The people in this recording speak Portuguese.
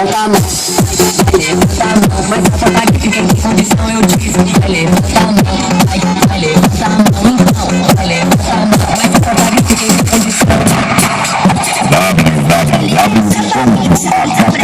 levanta a mão, vai levanta a mão. Mas safada que quem tem condição eu disse, vai levanta a mão, vai levanta a mão então, vai levanta a mão. Mas safada que quem tem condição. www.som.ht